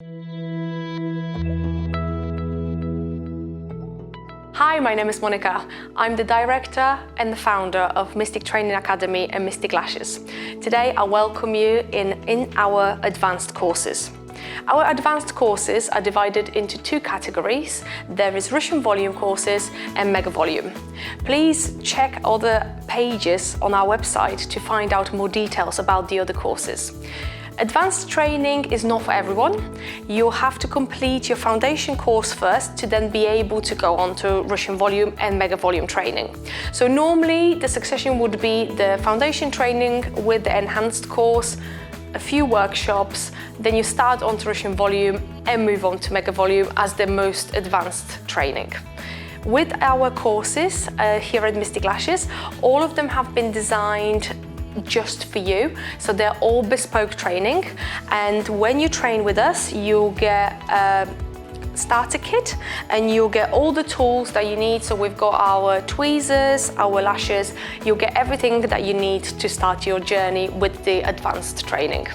Hi, my name is Monica. I'm the director and the founder of Mystique Training Academy and Mystique Lashes. Today I welcome you in our advanced courses. Our advanced courses are divided into two categories. There is Russian volume courses and mega volume. Please check all the pages on our website to find out more details about the other courses. Advanced training is not for everyone. You have to complete your foundation course first to then be able to go on to Russian volume and mega volume training. So normally the succession would be the foundation training with the enhanced course, a few workshops, then you start on to Russian volume and move on to mega volume as the most advanced training. With our courses here at Mystique Lashes, all of them have been designed just for you, so they're all bespoke training, and when you train with us you'll get a starter kit and you'll get all the tools that you need. So we've got our tweezers, our lashes, you'll get everything that you need to start your journey with the advanced training.